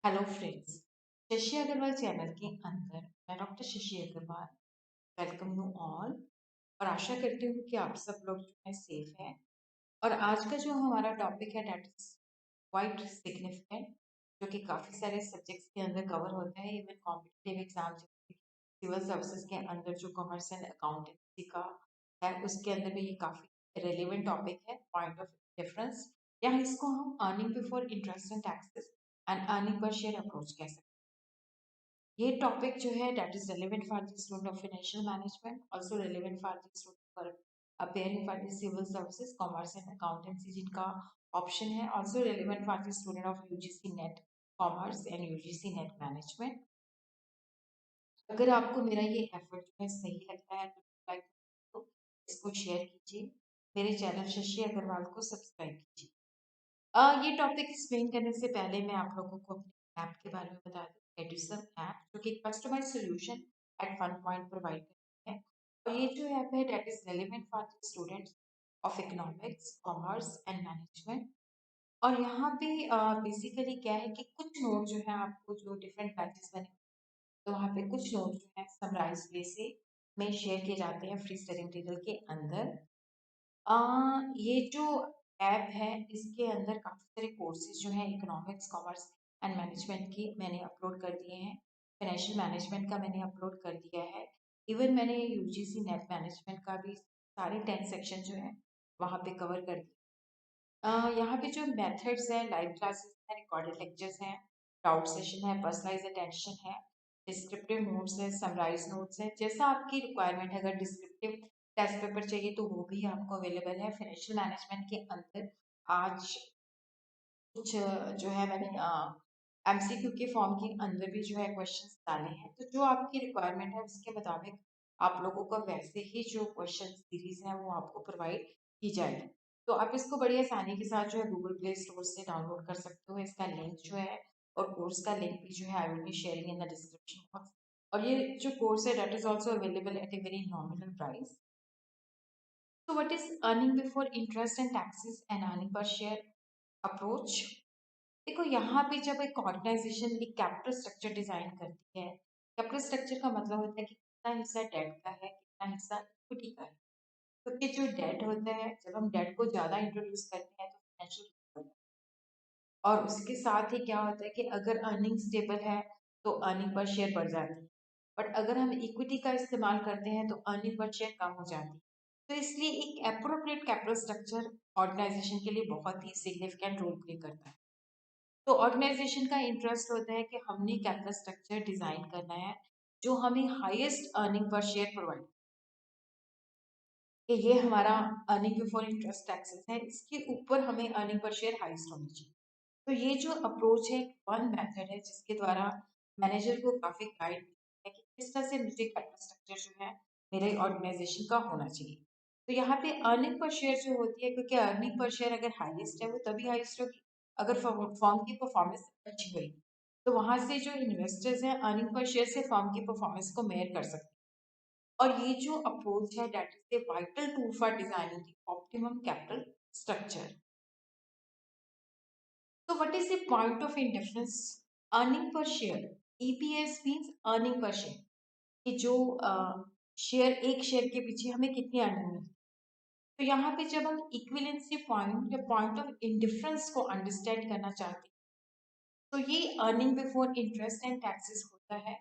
Hello friends. Shashi Agarwal channel के अंदर मैं doctor Shashi Agarwal welcome you all और आशा करती हूँ कि आप सब लोग जो है सेफ हैं। और आज का जो हमारा टॉपिक है डेट इज क्वाइट सिग्निफिकेंट, जो कि काफ़ी सारे सब्जेक्ट्स के अंदर कवर होता है। Even competitive exam civil services के अंदर जो कॉमर्स एंड अकाउंटेंसी का है उसके अंदर भी ये काफ़ी रेलिवेंट टॉपिक है। पॉइंट ऑफ डिफरेंस या इसको हम earning before interest and taxes and earning per share approach कह सकते हैं। ये टॉपिक जो है that is relevant for the student of financial management, also relevant for the student for appearing for the civil services commerce and accountancy जिनका option है, also relevant for the student of UGC NET commerce and UGC NET management. अगर आपको मेरा ये effort जो है सही लगता है तो लाइक तो इसको शेयर कीजिए, मेरे चैनल शशि अग्रवाल को सब्सक्राइब कीजिए। ये टॉपिक एक्सप्लेन करने से पहले मैं आप लोगों को अपने ऐप के बारे में बता दूं। एडुसम ऐप जो कि customise solution at one point provide करती है, और ये जो ऐप है that is relevant for students of economics commerce and management. और यहाँ पे बेसिकली क्या है कि कुछ नोट जो है आपको जो डिफरेंट बैचेस बने तो वहाँ पे कुछ नोट जो है समराइज वे से में शेयर किए जाते हैं फ्री स्टडी मटेरियल के अंदर। ये जो ऐप है इसके अंदर काफ़ी सारे कोर्सेज जो हैं इकोनॉमिक्स कॉमर्स एंड मैनेजमेंट की मैंने अपलोड कर दिए हैं। फाइनेंशियल मैनेजमेंट का मैंने अपलोड कर दिया है। इवन मैंने यूजीसी नेट मैनेजमेंट का भी सारे 10 सेक्शन जो है वहाँ पे कवर कर दिए। यहाँ पे जो मेथड्स हैं, लाइव क्लासेस हैं, रिकॉर्डेड लेक्चर्स हैं, डाउट सेशन है, पर्सनलाइज अटेंशन है, डिस्क्रिप्टिव नोट्स है, समराइज नोट्स है। जैसा आपकी रिक्वायरमेंट है, अगर डिस्क्रिप्टिव टेस्ट पेपर चाहिए तो वो भी आपको अवेलेबल है। फाइनेंशियल मैनेजमेंट के अंदर आज कुछ जो है मैंने एमसीक्यू के फॉर्म के अंदर भी जो है क्वेश्चंस डाले हैं, तो जो आपकी रिक्वायरमेंट है उसके मुताबिक आप लोगों को वैसे ही जो क्वेश्चन सीरीज है वो आपको प्रोवाइड की जाएगी। तो आप इसको बड़ी आसानी के साथ जो है गूगल प्ले स्टोर से डाउनलोड कर सकते हो। इसका लिंक जो है और कोर्स का लिंक भी जो है I will be sharing in the description box. और ये जो कोर्स है that is also available at a very nominal price. So what is earning before interest and taxes and earning per share approach? देखो यहाँ पे जब एक organisation एक कैपिटल स्ट्रक्चर डिजाइन करती है, कैपिटल स्ट्रक्चर का मतलब होता है कि कितना हिस्सा डेट का है, कितना हिस्सा इक्विटी का है। क्योंकि जो डेट होता है, जब हम डेट को ज्यादा इंट्रोड्यूस करते हैं तो फाइनेंशियल, और उसके साथ ही क्या होता है कि अगर अर्निंग स्टेबल है तो अर्निंग पर शेयर बढ़ जाती है। बट अगर हम इक्विटी का इस्तेमाल करते हैं तो अर्निंग पर शेयर कम हो जाती है। तो इसलिए एक अप्रोप्रिएट कैपिटल स्ट्रक्चर ऑर्गेनाइजेशन के लिए बहुत ही सिग्निफिकेंट रोल प्ले करता है। तो ऑर्गेनाइजेशन का इंटरेस्ट होता है कि हमने कैपिटल स्ट्रक्चर डिजाइन करना है जो हमें highest earning per share provide, कि ये हमारा अर्निंग बिफोर इंटरेस्ट टैक्सेस है, इसके ऊपर हमें अर्निंग पर शेयर हाईएस्ट होनी चाहिए। तो ये जो अप्रोच है वन मेथड है जिसके द्वारा मैनेजर को काफी गाइड है कि किस तरह से मुझे कैपिटल स्ट्रक्चर जो है मेरे ऑर्गेनाइजेशन का होना चाहिए। तो यहाँ पे अर्निंग पर शेयर जो होती है, क्योंकि अर्निंग पर शेयर अगर हाईएस्ट है वो तभी हाईएस्ट होगी अगर फर्म की परफॉर्मेंस अच्छी हुई। तो वहां से जो इन्वेस्टर्स हैं अर्निंग पर शेयर से फर्म की परफॉर्मेंस को मेयर कर सकते हैं। और ये जो अप्रोच है that is the vital tool for designing the optimum capital structure. So what is the point of indifference? Earning per share. EPS means earning per share. कि जो शेयर एक शेयर के पीछे हमें कितनी अर्निंग मिलती है। तो यहाँ पे जब हम इक्विवेलेंसी पॉइंट या पॉइंट ऑफ इंडिफरेंस को अंडरस्टैंड करना चाहते हैं तो ये earning before interest and taxes होता है।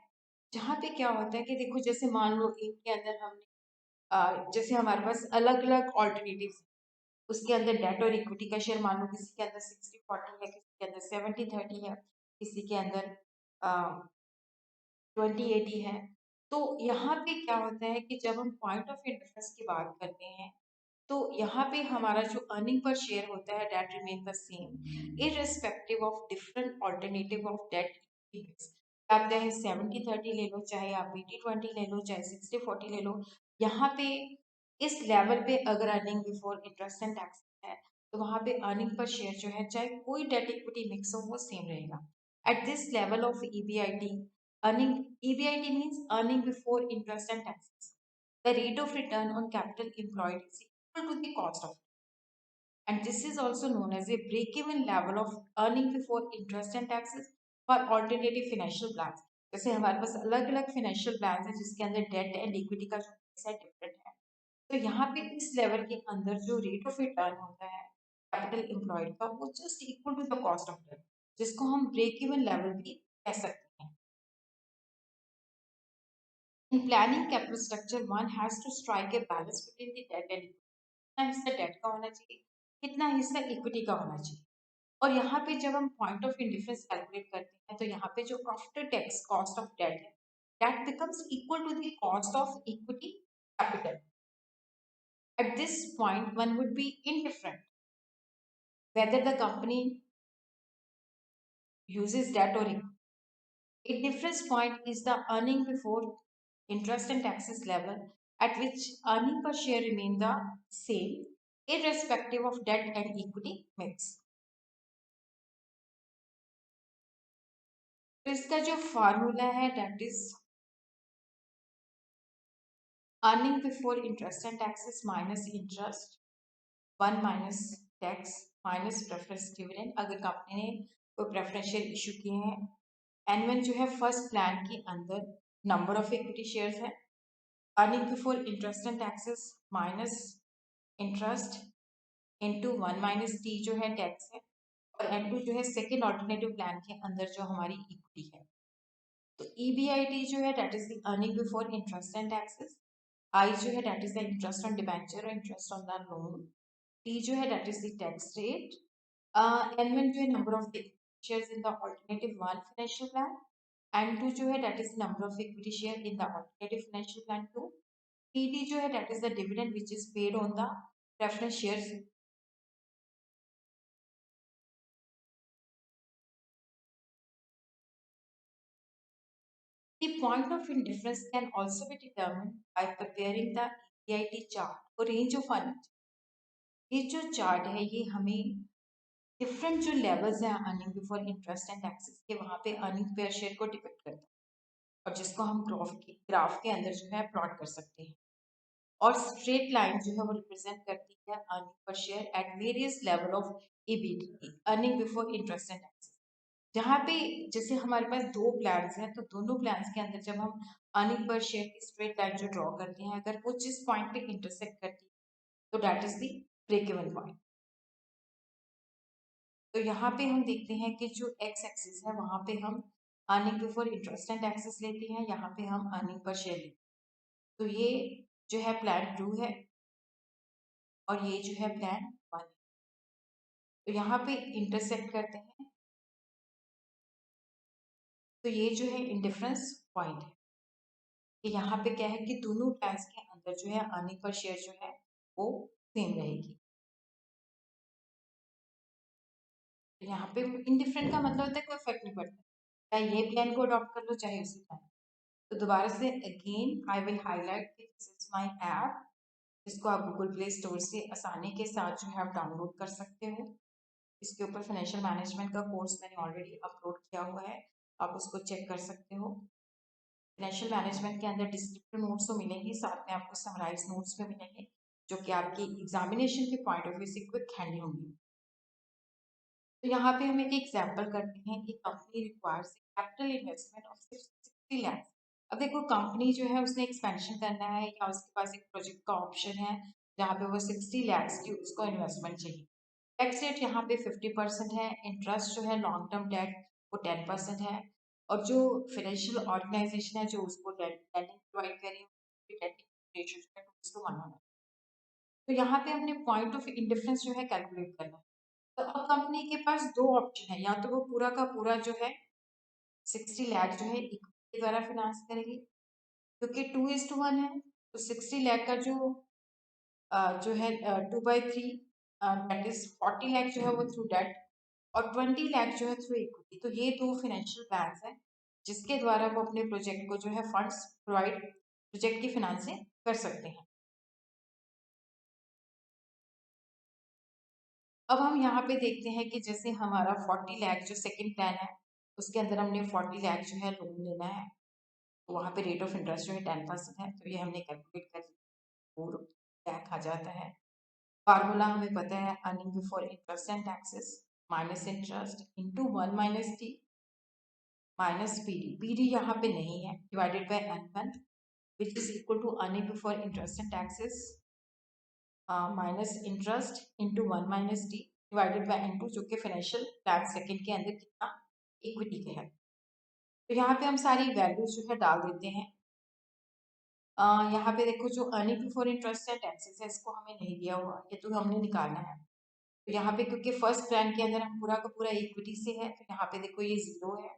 जहाँ पे क्या होता है कि देखो जैसे मान लो एक के अंदर हमने जैसे हमारे पास अलग अलग ऑल्टरनेटिव्स, उसके अंदर डेट और इक्विटी का शेयर मान लो किसी के अंदर 60-40 है, किसी के अंदर 70-30 है, किसी के अंदर 20-80 है। तो यहाँ पे क्या होता है कि जब हम पॉइंट ऑफ इंटरेस्ट की बात करते हैं तो यहाँ पे हमारा जो अर्निंग पर शेयर होता है that remain the same irrespective of different alternative of debt mix. आप चाहे 70-30 ले लो, चाहे आप 80-20 ले लो, चाहे 60-40 ले लो, यहाँ पे इस लेवल पे अगर earning before interest and tax है तो वहाँ पे अर्निंग पर शेयर जो है चाहे कोई डेट इक्विटी मिक्स हो वो सेम रहेगा। At this level of EBIT, earning, EBIT means earning before interest and taxes, the rate of return on capital employed is equal to the cost of, and this is also known as a break-even level of earning before interest and taxes और alternative financial plan. जैसे हमारे पास अलग अलग financial plan है जिसके अंदर date and equity का जो है डिफरेंट है। तो यहाँ पे इस लेवल के अंदर जो रेट ऑफ रिटर्न होता है कैपिटल एम्प्लॉयड का वो just equal to the cost of debt, जिसको हम ब्रेक इवन लेवल भी कह सकते हैं। In planning capital structure one has to strike a balance between the debt and, कितना हिस्सा डेट का होना चाहिए, कितना हिस्सा इक्विटी का होना चाहिए। और यहाँ पे जब हम पॉइंट ऑफ इंडिफरेंस कैलकुलेट करते हैं तो यहाँ पे जो after tax cost of debt है that becomes equal to the cost of equity capital. At this point, one would be indifferent whether the company uses debt or equity. A difference point is the earning before interest and taxes level at which earning per share remain the same irrespective of debt and equity mix. तो इसका जो formula है that is earning before interest and taxes minus interest 1 minus tax minus preference dividend। अगर company ने कोई preferential issue किए हैं, N1 जो है फर्स्ट प्लान के अंदर नंबर ऑफ इक्विटी शेयर्स है, earning before interest and taxes minus interest into 1 minus T जो है टैक्स है, और N2 जो है सेकेंड ऑल्टरनेटिव प्लान के अंदर जो हमारी इक्विटी है। तो EBIT जो है that is the earning before interest and taxes, I जो है that is the interest on debenture और interest on the loan, T जो है that is the tax rate, N1 जो है number of shares in the alternative one financial plan, N2 जो है that is number of equity share in the alternative financial plan 2, PT जो है that is the dividend which is paid on the preference shares. The point of indifference can also be determined by preparing the EBIT chart or range of earnings। ये जो chart है ये हमें different जो levels हैं earning before interest and taxes के वहाँ पे अर्निंग पर शेयर को डिपेक्ट करता है, और जिसको हम ग्राफ के अंदर जो है प्लॉट कर सकते हैं। और स्ट्रेट लाइन जो है वो रिप्रेजेंट करती है earning per share at various level of EBIT earning before interest and taxes. जहाँ पे जैसे हमारे पास दो प्लान्स हैं तो दोनों प्लान्स के अंदर जब हम अर्निंग पर शेयर की स्ट्रेट लाइन जो ड्रॉ करते हैं अगर वो जिस पॉइंट पे इंटरसेक्ट करती है तो that is the break even point. तो यहाँ पे हम देखते हैं कि जो एक्स एक्सिस है वहां पे हम earning before interest and taxes लेते हैं, यहाँ पे हम अर्निंग पर शेयर लेते हैं। तो ये जो है प्लान 2 है और ये जो है प्लान 1। तो यहाँ पे इंटरसेक्ट करते हैं तो ये जो है इंडिफरेंस पॉइंट है कि यहाँ पे क्या है कि दोनों प्लान्स के अंदर जो है अर्निंग पर शेयर जो है वो सेम रहेगी। यहाँ पे इंडिफरेंट का मतलब होता है कोई फर्क नहीं पड़ता, चाहे ये प्लान को अडॉप्ट कर लो चाहे उसी प्लान। तो दोबारा से अगेन आई विल हाईलाइट कि दिस इज माय ऐप, जिसको आप गूगल प्ले स्टोर से आसानी के साथ जो है आप डाउनलोड कर सकते हो। इसके ऊपर फाइनेंशियल मैनेजमेंट का कोर्स मैंने ऑलरेडी अपलोड किया हुआ है, आप उसको चेक कर सकते हो। फाइनेंशियल मैनेजमेंट के अंदर डिस्क्रिप्टिव नोट्स तो मिलेंगे, साथ में आपको समराइज नोट्स भी मिलेंगे जो कि आपकी एग्जामिनेशन के पॉइंट ऑफ व्यू से क्विक हैंडी होंगे। तो यहाँ पे हम एक एग्जाम्पल करते हैं कि company requires capital investment of 60 lakh. अब देखो कंपनी जो है उसने एक्सपेंशन करना है या उसके पास एक प्रोजेक्ट का ऑप्शन है जहाँ पे वो 60 लाख की उसको इन्वेस्टमेंट चाहिए। टैक्स रेट यहाँ पे 50% है, इंटरेस्ट जो है लॉन्ग टर्म डेट वो 10% है, और जो फाइनेंशियल ऑर्गेनाइजेशन है जो उसको लैंडिंग प्रोवाइड कर रही है रेशियो जो है 2:1 होना। तो यहाँ पे हमने पॉइंट ऑफ इंडिफरेंस जो है कैलकुलेट करना है। तो अब कंपनी के पास दो ऑप्शन है, या तो वो पूरा का पूरा जो है 60 लाख जो है इक्विटी द्वारा फिनांस करेगी क्योंकि 2:1 है, तो 60 लाख का जो है 2/3 दैट इज 40 लाख जो है वो थ्रू डेट और 20 लाख जो है थ्रू इक्विटी। तो ये दो फाइनेंशियल प्लान्स हैं जिसके द्वारा वो अपने प्रोजेक्ट को जो है फंड्स प्रोवाइड प्रोजेक्ट की फिनांसिंग कर सकते हैं। अब हम यहाँ पे देखते हैं कि जैसे हमारा 40 लाख जो सेकंड प्लान है उसके अंदर हमने 40 लाख जो है लोन लेना है, तो वहाँ पे रेट ऑफ इंटरेस्ट जो है 10% है, तो ये हमने कैलकुलेट कर 4 लाख आ जाता है। फार्मूला हमें पता है earning before interest and taxes minus interest into 1 minus T. Minus P D यहाँ पे नहीं है, divided by N1 which is equal to earning before interest and taxes minus interest into 1 minus D divided by N2 जो कि financial plan second के अंदर कितना equity के है। तो यहाँ पे हम सारी वैल्यूज जो है डाल देते हैं। यहाँ पे देखो जो अर्निंग बिफोर इंटरेस्ट है टैक्सेस है इसको हमें नहीं दिया हुआ, ये तो हमने निकालना है। तो यहाँ पे क्योंकि फर्स्ट प्लान के अंदर हम पूरा का पूरा इक्विटी से है तो यहाँ पे देखो ये 0 है,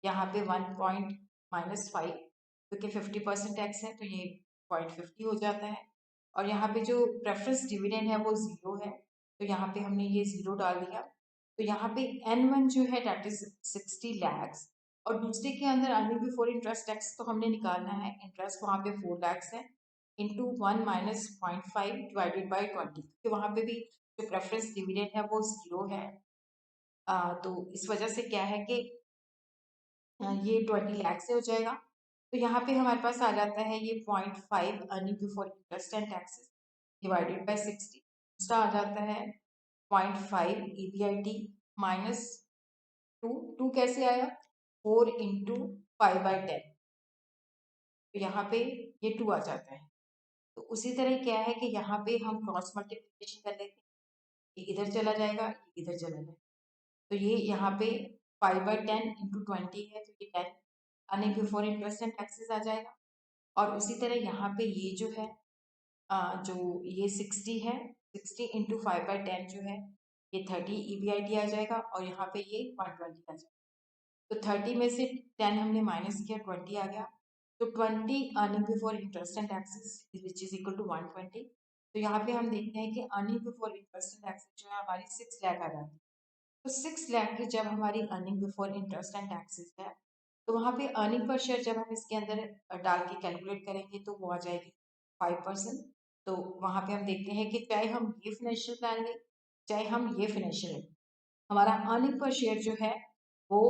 यहाँ पे 1.-5 क्योंकि 50% टैक्स है तो ये 0.50 हो जाता है। और यहाँ पे जो प्रेफरेंस डिविडेंड है वो 0 है तो यहाँ पे हमने ये 0 डाल दिया। तो यहाँ पे N1 जो है डेट इज 60 लैक्स और दूसरे के अंदर अर्निंग बिफोर इंटरेस्ट टैक्स तो हमने निकालना है, इंटरेस्ट वहाँ पे 4 लैक्स है इंटू 1 माइनस 0.5 डिवाइडेड बाई 20 क्योंकि वहाँ पे भी जो प्रेफरेंस डिविडेंड है वो 0 है। तो इस वजह से क्या है कि ये 20 लाख से हो जाएगा। तो यहाँ पे हमारे पास आ जाता है ये 0.5 earning before interest and taxes divided by 60। दूसरा आ जाता है 0.5 EBIT माइनस 2 कैसे आया 4 इंटू 5/10 तो यहाँ पे ये 2 आ जाता है। तो उसी तरह क्या है कि यहाँ पे हम क्रॉस मल्टीप्लिकेशन कर लेते हैं, ये इधर चला जाएगा ये इधर चला जाएगा तो ये यहाँ पे 5/10 इंटू 20 है तो ये 10 earning before interest and taxes आ जाएगा। और उसी तरह यहाँ पे ये जो है जो ये 60 है 60 इंटू 5/10 जो है ये 30 EBIT आ जाएगा और यहाँ पे ये 120 आ जाएगा। तो 30 में से 10 हमने माइनस किया 20 आ गया तो 20 earning before interest and taxes which is equal to 120। तो यहाँ पे हम देखते हैं कि earning before interest and taxes जो है हमारी 6 लाख आ जाती है। तो 6 लाख की जब हमारी earning before interest and taxes है तो वहाँ पे अर्निंग पर शेयर जब हम इसके अंदर डाल के कैलकुलेट करेंगे तो वो आ जाएगी 5%। तो वहाँ पे हम देखते हैं कि चाहे हम ये फाइनेंशियल प्लान लें चाहे हम ये फाइनेंशियल लें, हमारा अर्निंग पर शेयर जो है वो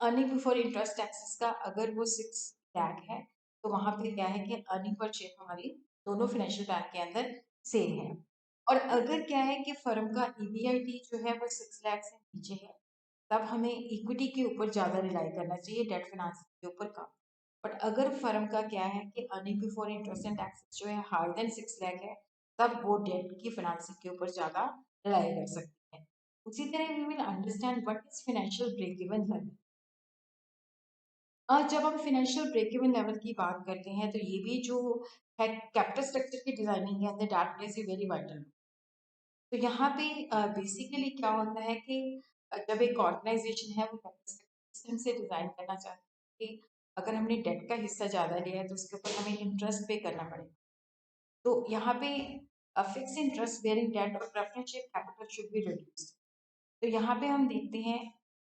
अर्निंग बिफोर इंटरेस्ट टैक्सेस का अगर वो 6 लाख है तो वहाँ पे क्या है कि अर्निंग पर शेयर हमारी दोनों फाइनेंशियल प्लान के अंदर सेम है। और अगर क्या है कि फर्म का EBIT जो है वो 6 लाख से नीचे है तब हमें इक्विटी के ऊपर ज़्यादा रिलाई करना चाहिए डेट फाइनेंस के ऊपर कम। बट अगर फर्म का क्या है कि earning before interest and taxes जो है हायर देन 6 लाख है तब वो डेट की फाइनेंसिंग के ऊपर ज़्यादा रिलाई कर सकती है। उसी तरह we will understand what is financial break even level. जब हम फाइनेंशियल ब्रेक इवन लेवल की बात करते हैं तो ये भी जो है कैपिटल स्ट्रक्चर की डिजाइनिंग के अंदर that plays a very vital. तो यहाँ पे बेसिकली क्या होता है कि जब एक ऑर्गेनाइजेशन है वो कैपिटल सिस्टम से डिजाइन करना चाहती है कि अगर हमने डेट का हिस्सा ज़्यादा लिया है तो उसके ऊपर हमें इंटरेस्ट पे करना पड़ेगा। तो यहाँ पे फिक्स इंटरेस्ट बेयरिंग डेट और preference share capital should be reduced. तो यहाँ पे हम देखते हैं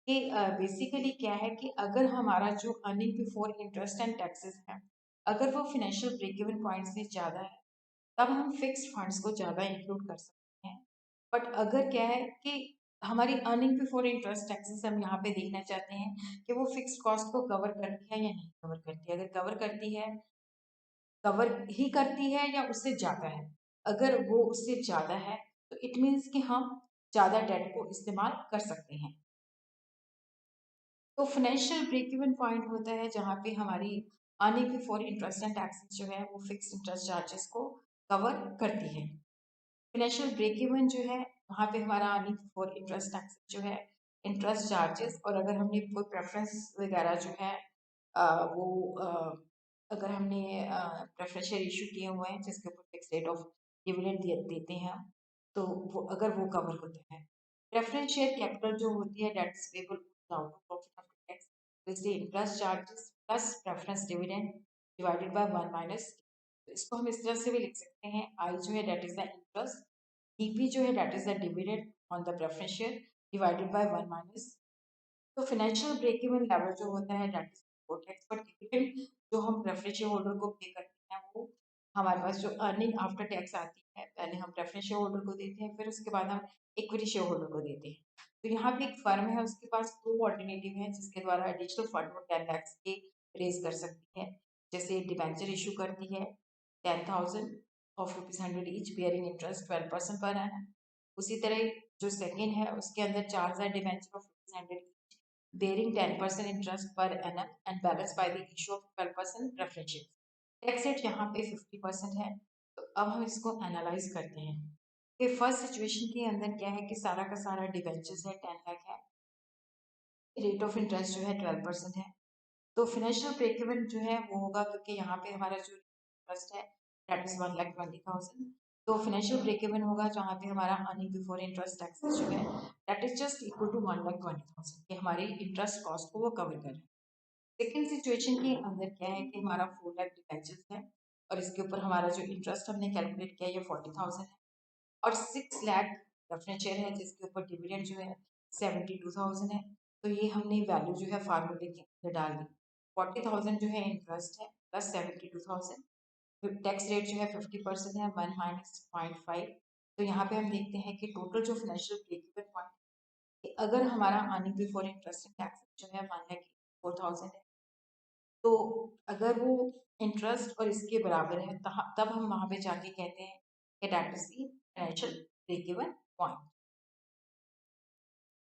कि बेसिकली क्या है कि अगर हमारा जो earning before interest and taxes है अगर वो फाइनेंशियल ब्रेक इवन पॉइंट से ज़्यादा है तब हम फिक्स्ड फंड्स को ज़्यादा इंक्लूड कर सकते हैं। बट अगर क्या है कि हमारी अर्निंग बिफोर इंटरेस्ट टैक्सेस हम यहाँ पे देखना चाहते हैं कि वो फिक्स्ड कॉस्ट को कवर करती है या नहीं कवर करती है, अगर कवर करती है कवर ही करती है या उससे ज़्यादा है, अगर वो उससे ज़्यादा है तो इट मीन्स कि हम ज़्यादा डेट को इस्तेमाल कर सकते हैं। तो फाइनेंशियल ब्रेक इवन पॉइंट होता है जहाँ पे हमारी earning before interest and taxes जो है वो फिक्स इंटरेस्ट चार्जेस को कवर करती है। फाइनेंशियल ब्रेक इवन जो है वहाँ पे हमारा अर्निंग बिफोर इंटरेस्ट टैक्सेस जो है इंटरेस्ट चार्जेस और अगर हमने कोई प्रेफरेंस वगैरह जो है वो अगर हमने प्रेफरेंस शेयर इशू किए हुए हैं जिसके ऊपर फिक्स रेट ऑफ डिविडेंड देते हैं हम, तो वो अगर वो कवर होते हैं। प्रेफरेंस शेयर कैपिटल जो होती है debt is payable out of profit after tax, तो इसलिए interest charges plus preference dividend divided by 1 minus. तो इसको हम इस तरह से भी लिख सकते हैं आई जो है debt is the interest, DP जो है debt is the dividend on the preference share divided by 1 minus. तो फाइनेंशियल ब्रेक इवन लेवल जो होता है that is before tax, but dividend जो हम प्रेफरेंस शेयर होल्डर को पे करते हैं वो हमारे पास जो अर्निंग आफ्टर टैक्स आती है पहले हम प्रेफरेंस शेयर होल्डर को देते हैं फिर उसके बाद हम इक्विटी शेयर होल्डर को देते हैं। तो यहाँ पे एक फर्म है उसके पास दो ऑल्टरनेटिव है जिसके द्वारा एडिशनल फंड वो 10 लाख के रेज कर सकती है। जैसे डिबेंचर इशू करती है 10,000 of ₹100 each bearing interest 12% per annum. उसी तरह जो सेकेंड है उसके अंदर 4,000 debenture of ₹100 bearing 10% interest per annum and balanced by the issue of 12% preference shares. Tax rate यहाँ पे 50% है। तो अब हम इसको एनालाइज करते हैं कि फर्स्ट सिचुएशन के अंदर क्या है कि सारा का सारा डिवेंचर्स है 10 लाख है, रेट ऑफ इंटरेस्ट जो है 12% है। तो फाइनेंशियल ब्रेक इवन जो है वो होगा क्योंकि यहाँ पे हमारा जो इंटरेस्ट है दैट इज 1,20,000। तो फाइनेंशियल ब्रेक इवन होगा जहाँ पे हमारा अर्निंग बिफोर इंटरेस्ट टैक्सेस जो है that is just equal to 1,20,000 कि हमारी इंटरेस्ट कॉस्ट को वो कवर कर रहे हैं। सेकेंड सिचुएशन के अंदर क्या है कि हमारा 4 लाख डिवेंचर्स है और इसके ऊपर हमारा जो इंटरेस्ट हमने कैलकुलेट किया ये 40,000 है और 6 लाख प्रेफरेंस शेयर है जिसके ऊपर डिविडेंड जो है 72,000 है। तो ये हमने वैल्यू जो है फार्मूले के अंदर डाल दी। 40,000 जो है इंटरेस्ट है प्लस 72,000, टैक्स रेट जो है 50% है, 1 माइनस 0.5। तो यहाँ पे हम देखते हैं कि टोटल जो फाइनेंशियल ब्रेक इवन पॉइंट अगर हमारा earning before interest and tax जो है 1,04,000 है, तो अगर वो इंटरेस्ट और इसके बराबर है तब हम वहाँ पे जाके कहते हैं कि that is the financial break even point.